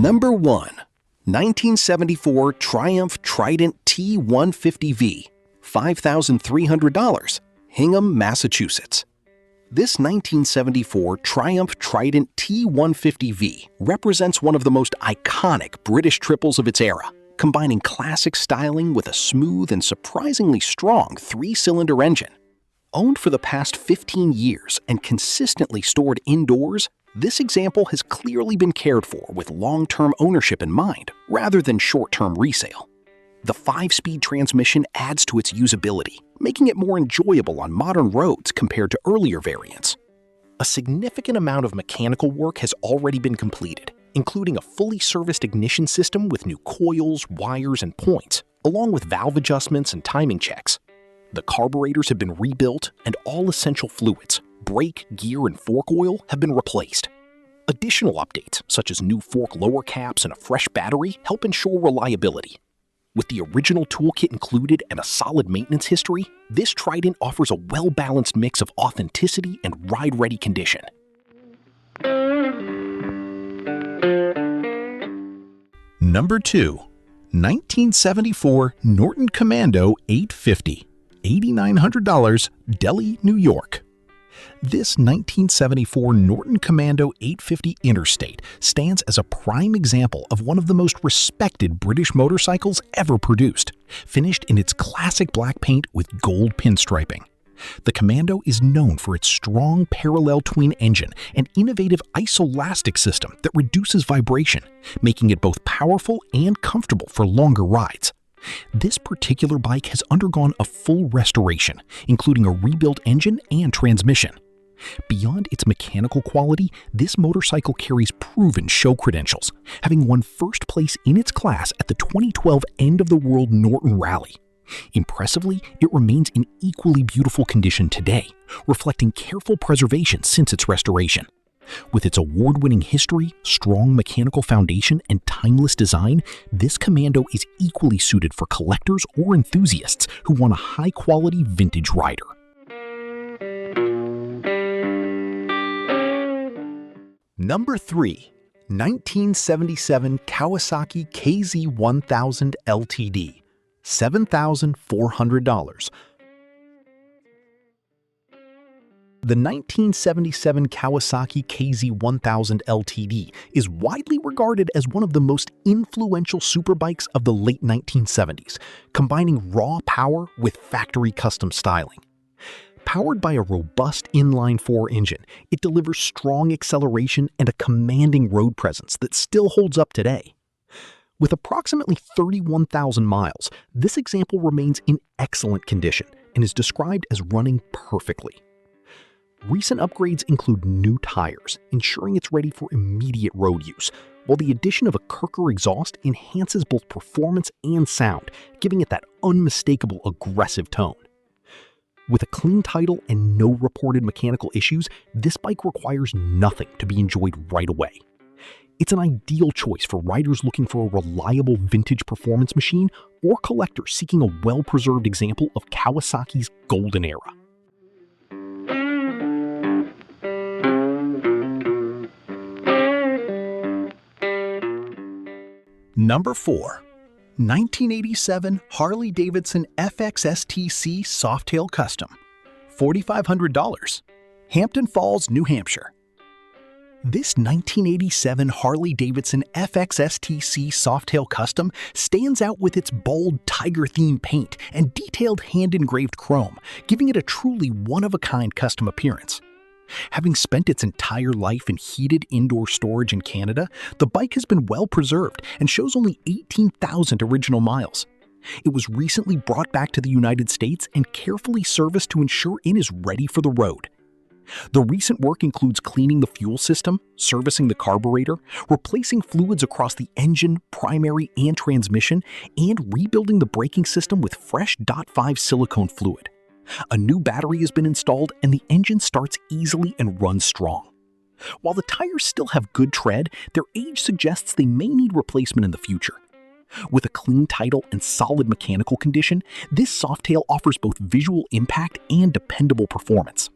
Number 1. 1974 Triumph Trident T150V, $5,300, Hingham, Massachusetts. This 1974 Triumph Trident T150V represents one of the most iconic British triples of its era, combining classic styling with a smooth and surprisingly strong 3-cylinder engine. Owned for the past 15 years and consistently stored indoors, this example has clearly been cared for with long-term ownership in mind, rather than short-term resale. The 5-speed transmission adds to its usability, making it more enjoyable on modern roads compared to earlier variants. A significant amount of mechanical work has already been completed, including a fully serviced ignition system with new coils, wires, and points, along with valve adjustments and timing checks. The carburetors have been rebuilt, and all essential fluids, brake, gear, and fork oil have been replaced. Additional updates, such as new fork lower caps and a fresh battery, help ensure reliability. With the original toolkit included and a solid maintenance history, this Trident offers a well-balanced mix of authenticity and ride-ready condition. Number 2. 1974 Norton Commando 850, $8,900, Delhi, New York. This 1974 Norton Commando 850 Interstate stands as a prime example of one of the most respected British motorcycles ever produced, finished in its classic black paint with gold pinstriping. The Commando is known for its strong parallel twin engine and innovative isolastic system that reduces vibration, making it both powerful and comfortable for longer rides. This particular bike has undergone a full restoration, including a rebuilt engine and transmission. Beyond its mechanical quality, this motorcycle carries proven show credentials, having won first place in its class at the 2012 End of the World Norton Rally. Impressively, it remains in equally beautiful condition today, reflecting careful preservation since its restoration. With its award-winning history, strong mechanical foundation, and timeless design, this Commando is equally suited for collectors or enthusiasts who want a high-quality vintage rider. Number 3. 1977 Kawasaki KZ1000LTD, $7,400. The 1977 Kawasaki KZ1000LTD is widely regarded as one of the most influential superbikes of the late 1970s, combining raw power with factory custom styling. Powered by a robust inline-4 engine, it delivers strong acceleration and a commanding road presence that still holds up today. With approximately 31,000 miles, this example remains in excellent condition and is described as running perfectly. Recent upgrades include new tires, ensuring it's ready for immediate road use, while the addition of a Kirker exhaust enhances both performance and sound, giving it that unmistakable aggressive tone. With a clean title and no reported mechanical issues, this bike requires nothing to be enjoyed right away. It's an ideal choice for riders looking for a reliable vintage performance machine or collectors seeking a well-preserved example of Kawasaki's golden era. Number 4. 1987 Harley-Davidson FXSTC Softail Custom, $4,500, Hampton Falls, New Hampshire. This 1987 Harley-Davidson FXSTC Softail Custom stands out with its bold tiger-themed paint and detailed hand-engraved chrome, giving it a truly one-of-a-kind custom appearance. Having spent its entire life in heated indoor storage in Canada, the bike has been well preserved and shows only 18,000 original miles. It was recently brought back to the United States and carefully serviced to ensure it is ready for the road. The recent work includes cleaning the fuel system, servicing the carburetor, replacing fluids across the engine, primary, and transmission, and rebuilding the braking system with fresh .5 silicone fluid. A new battery has been installed and the engine starts easily and runs strong. While the tires still have good tread, their age suggests they may need replacement in the future. With a clean title and solid mechanical condition, this Softail offers both visual impact and dependable performance.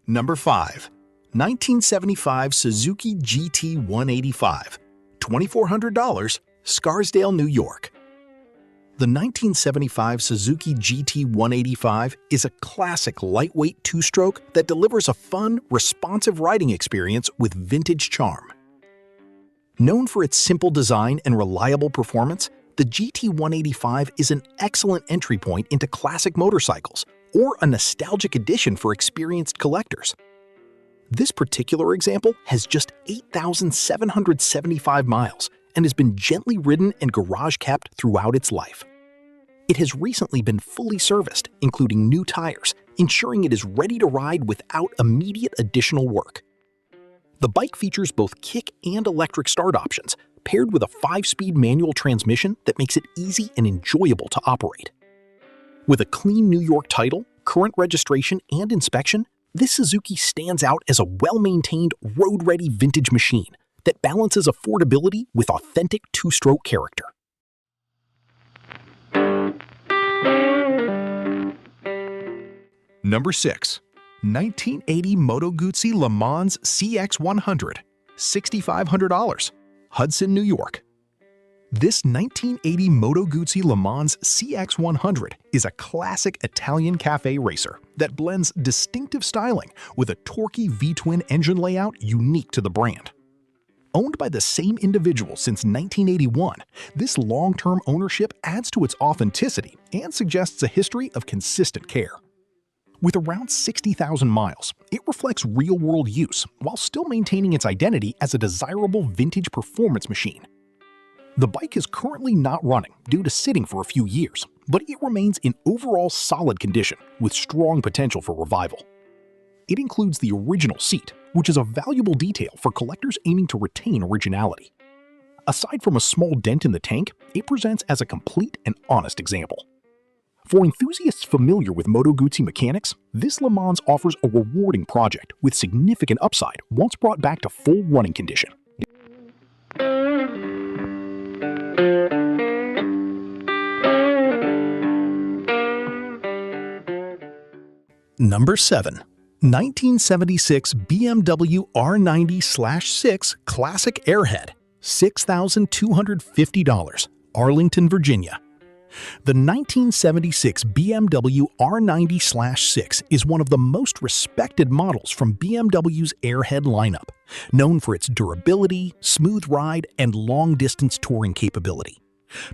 Number 5. 1975 Suzuki GT-185, $2,400, Scarsdale, New York. The 1975 Suzuki GT-185 is a classic lightweight two-stroke that delivers a fun, responsive riding experience with vintage charm. Known for its simple design and reliable performance, the GT-185 is an excellent entry point into classic motorcycles or a nostalgic addition for experienced collectors. This particular example has just 8,775 miles and has been gently ridden and garage kept throughout its life. It has recently been fully serviced, including new tires, ensuring it is ready to ride without immediate additional work. The bike features both kick and electric start options, paired with a 5-speed manual transmission that makes it easy and enjoyable to operate. With a clean New York title, current registration, and inspection, this Suzuki stands out as a well-maintained, road-ready vintage machine that balances affordability with authentic two-stroke character. Number 6. 1980 Moto Guzzi Le Mans CX100, $6,500, Hudson, New York. This 1980 Moto Guzzi Le Mans CX100 is a classic Italian cafe racer that blends distinctive styling with a torquey V-twin engine layout unique to the brand. Owned by the same individual since 1981, this long-term ownership adds to its authenticity and suggests a history of consistent care. With around 60,000 miles, it reflects real-world use while still maintaining its identity as a desirable vintage performance machine. The bike is currently not running due to sitting for a few years, but it remains in overall solid condition with strong potential for revival. It includes the original seat, which is a valuable detail for collectors aiming to retain originality. Aside from a small dent in the tank, it presents as a complete and honest example. For enthusiasts familiar with Moto Guzzi mechanics, this Le Mans offers a rewarding project with significant upside once brought back to full running condition. Number 7. 1976 BMW R90/6 Classic Airhead, $6,250, Arlington, Virginia. The 1976 BMW R90/6 is one of the most respected models from BMW's Airhead lineup, known for its durability, smooth ride, and long-distance touring capability.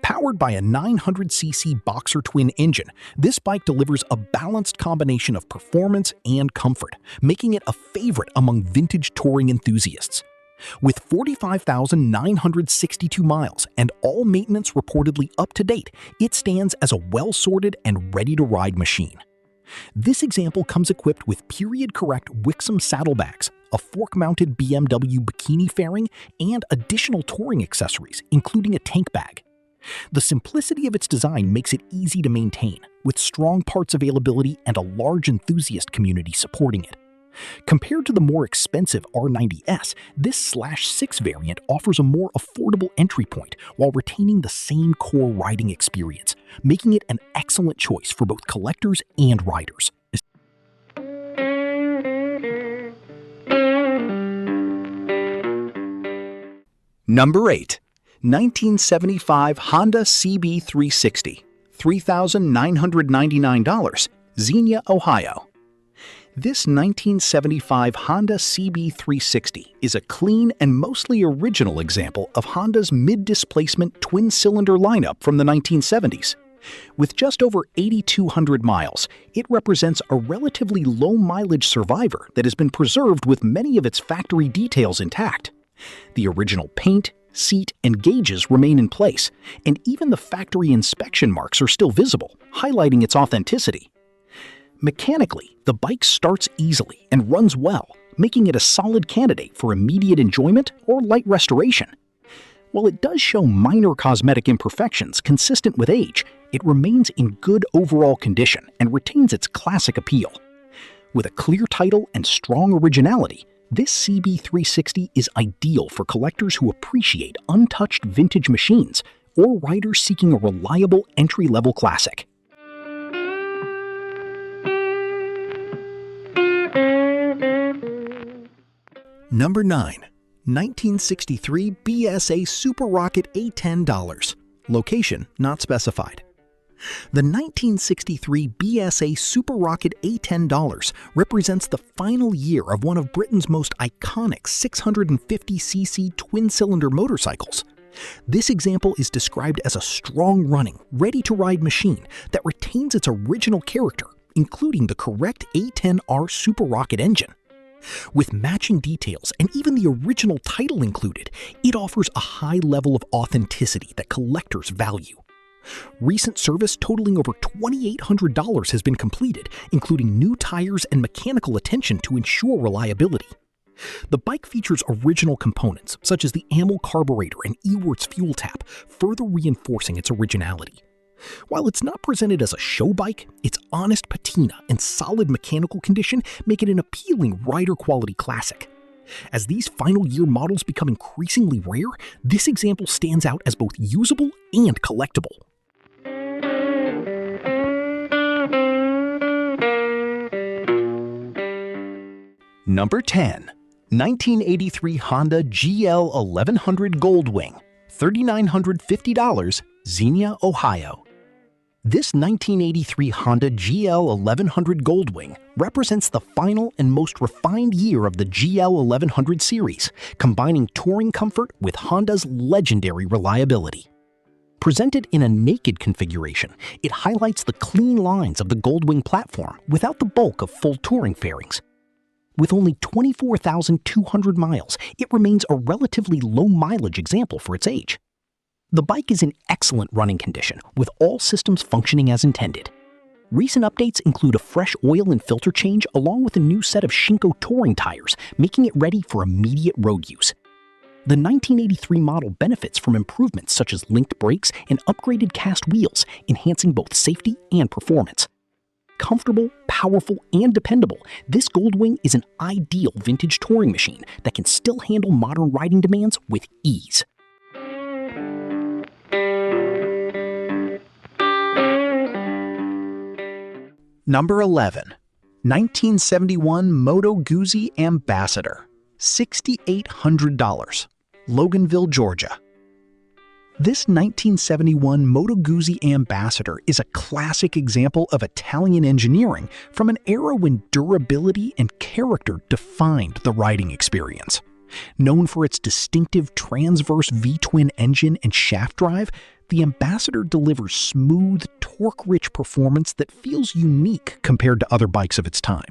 Powered by a 900cc Boxer twin engine, this bike delivers a balanced combination of performance and comfort, making it a favorite among vintage touring enthusiasts. With 45,962 miles and all maintenance reportedly up to date, it stands as a well-sorted and ready-to-ride machine. This example comes equipped with period-correct Wixom saddlebags, a fork-mounted BMW bikini fairing, and additional touring accessories, including a tank bag. The simplicity of its design makes it easy to maintain, with strong parts availability and a large enthusiast community supporting it. Compared to the more expensive R90S, this /6 variant offers a more affordable entry point while retaining the same core riding experience, making it an excellent choice for both collectors and riders. Number 8. 1975 Honda CB360, $3,999, Xenia, Ohio. This 1975 Honda CB360 is a clean and mostly original example of Honda's mid-displacement twin-cylinder lineup from the 1970s. With just over 8,200 miles, it represents a relatively low-mileage survivor that has been preserved with many of its factory details intact. The original paint, seat, and gauges remain in place, and even the factory inspection marks are still visible, highlighting its authenticity. Mechanically, the bike starts easily and runs well, making it a solid candidate for immediate enjoyment or light restoration. While it does show minor cosmetic imperfections consistent with age, it remains in good overall condition and retains its classic appeal. With a clear title and strong originality, this CB360 is ideal for collectors who appreciate untouched vintage machines or riders seeking a reliable entry-level classic. Number 9. 1963 BSA Super Rocket $810. Location not specified. The 1963 BSA Super Rocket $810 represents the final year of one of Britain's most iconic 650cc twin-cylinder motorcycles. This example is described as a strong-running, ready-to-ride machine that retains its original character, including the correct A10R Super Rocket engine. With matching details and even the original title included, it offers a high level of authenticity that collectors value. Recent service totaling over $2,800 has been completed, including new tires and mechanical attention to ensure reliability. The bike features original components, such as the AML carburetor and Ewert's fuel tap, further reinforcing its originality. While it's not presented as a show bike, its honest patina and solid mechanical condition make it an appealing rider-quality classic. As these final year models become increasingly rare, this example stands out as both usable and collectible. Number 10. 1983 Honda GL1100 Goldwing, $3,950, Xenia, Ohio. This 1983 Honda GL1100 Goldwing represents the final and most refined year of the GL1100 series, combining touring comfort with Honda's legendary reliability. Presented in a naked configuration, it highlights the clean lines of the Goldwing platform without the bulk of full touring fairings. With only 24,200 miles, it remains a relatively low-mileage example for its age. The bike is in excellent running condition, with all systems functioning as intended. Recent updates include a fresh oil and filter change along with a new set of Shinko touring tires, making it ready for immediate road use. The 1983 model benefits from improvements such as linked brakes and upgraded cast wheels, enhancing both safety and performance. Comfortable, powerful, and dependable, this Goldwing is an ideal vintage touring machine that can still handle modern riding demands with ease. Number 11. 1971 Moto Guzzi Ambassador, $6,800, Loganville, Georgia. This 1971 Moto Guzzi Ambassador is a classic example of Italian engineering from an era when durability and character defined the riding experience. Known for its distinctive transverse V-twin engine and shaft drive, the Ambassador delivers smooth, torque-rich performance that feels unique compared to other bikes of its time.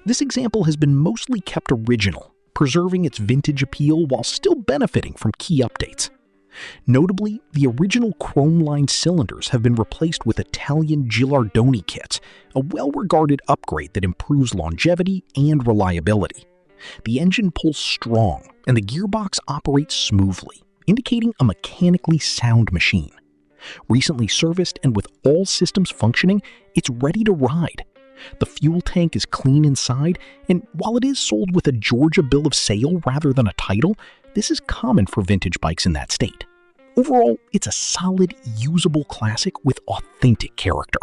This example has been mostly kept original, preserving its vintage appeal while still benefiting from key updates. Notably, the original chrome-lined cylinders have been replaced with Italian Gilardoni kits, a well-regarded upgrade that improves longevity and reliability. The engine pulls strong, and the gearbox operates smoothly, indicating a mechanically sound machine. Recently serviced and with all systems functioning, it's ready to ride. The fuel tank is clean inside, and while it is sold with a Georgia bill of sale rather than a title, this is common for vintage bikes in that state. Overall, it's a solid, usable classic with authentic character.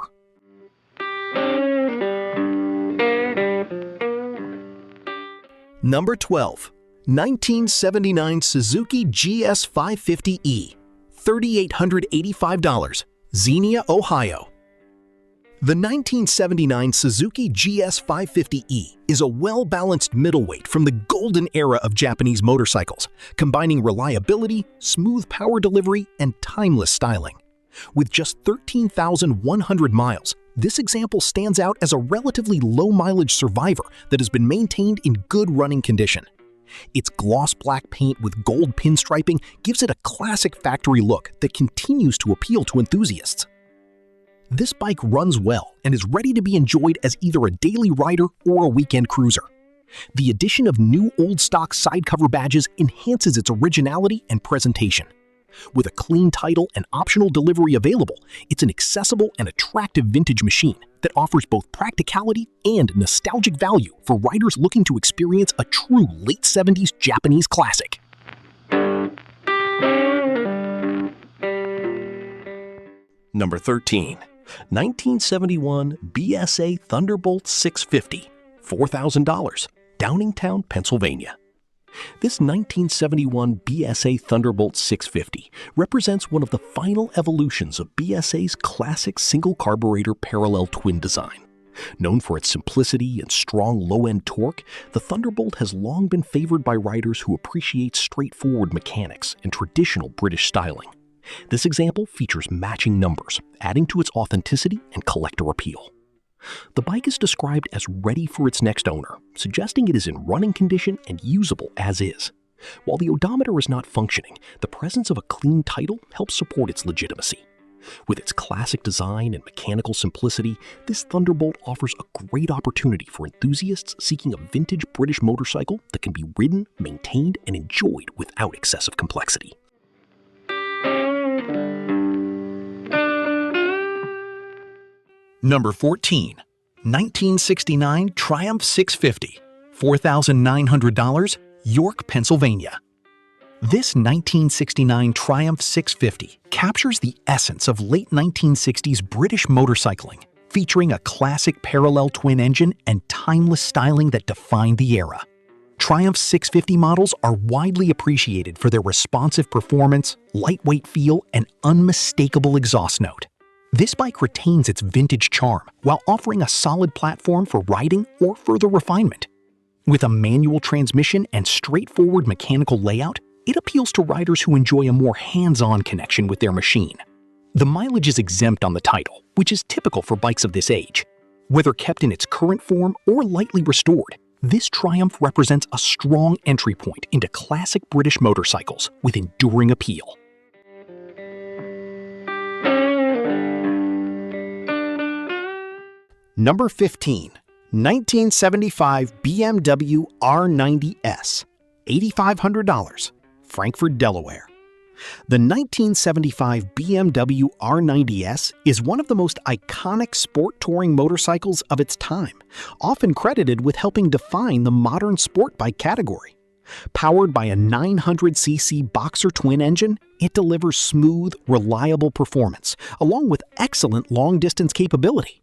Number 12. 1979 Suzuki GS550E, $3,885, Xenia, Ohio. The 1979 Suzuki GS550E is a well-balanced middleweight from the golden era of Japanese motorcycles, combining reliability, smooth power delivery, and timeless styling. With just 13,100 miles, this example stands out as a relatively low-mileage survivor that has been maintained in good running condition. Its gloss black paint with gold pinstriping gives it a classic factory look that continues to appeal to enthusiasts. This bike runs well and is ready to be enjoyed as either a daily rider or a weekend cruiser. The addition of new old stock side cover badges enhances its originality and presentation. With a clean title and optional delivery available, it's an accessible and attractive vintage machine that offers both practicality and nostalgic value for riders looking to experience a true late 70s Japanese classic. Number 13. 1971 BSA Thunderbolt 650, $4,000, Downingtown, Pennsylvania. This 1971 BSA Thunderbolt 650 represents one of the final evolutions of BSA's classic single-carburetor parallel twin design. Known for its simplicity and strong low-end torque, the Thunderbolt has long been favored by riders who appreciate straightforward mechanics and traditional British styling. This example features matching numbers, adding to its authenticity and collector appeal. The bike is described as ready for its next owner, suggesting it is in running condition and usable as is. While the odometer is not functioning, the presence of a clean title helps support its legitimacy. With its classic design and mechanical simplicity, this Thunderbolt offers a great opportunity for enthusiasts seeking a vintage British motorcycle that can be ridden, maintained, and enjoyed without excessive complexity. Number 14. 1969 Triumph 650, $4,900, York, Pennsylvania. This 1969 Triumph 650 captures the essence of late 1960s British motorcycling, featuring a classic parallel twin engine and timeless styling that defined the era. Triumph 650 models are widely appreciated for their responsive performance, lightweight feel, and unmistakable exhaust note. This bike retains its vintage charm while offering a solid platform for riding or further refinement. With a manual transmission and straightforward mechanical layout, it appeals to riders who enjoy a more hands-on connection with their machine. The mileage is exempt on the title, which is typical for bikes of this age. Whether kept in its current form or lightly restored, this Triumph represents a strong entry point into classic British motorcycles with enduring appeal. Number 15. 1975 BMW R90S, $8,500, Frankfort, Delaware. The 1975 BMW R90S is one of the most iconic sport touring motorcycles of its time, often credited with helping define the modern sport bike category. Powered by a 900cc boxer twin engine, it delivers smooth, reliable performance, along with excellent long-distance capability.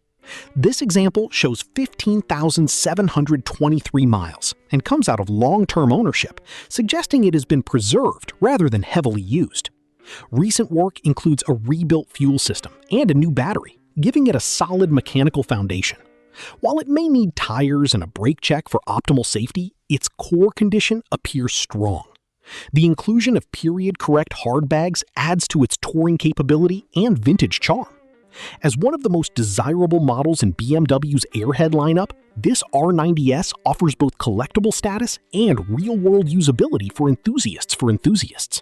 This example shows 15,723 miles and comes out of long-term ownership, suggesting it has been preserved rather than heavily used. Recent work includes a rebuilt fuel system and a new battery, giving it a solid mechanical foundation. While it may need tires and a brake check for optimal safety, its core condition appears strong. The inclusion of period-correct hard bags adds to its touring capability and vintage charm. As one of the most desirable models in BMW's Airhead lineup, this R90S offers both collectible status and real-world usability for enthusiasts.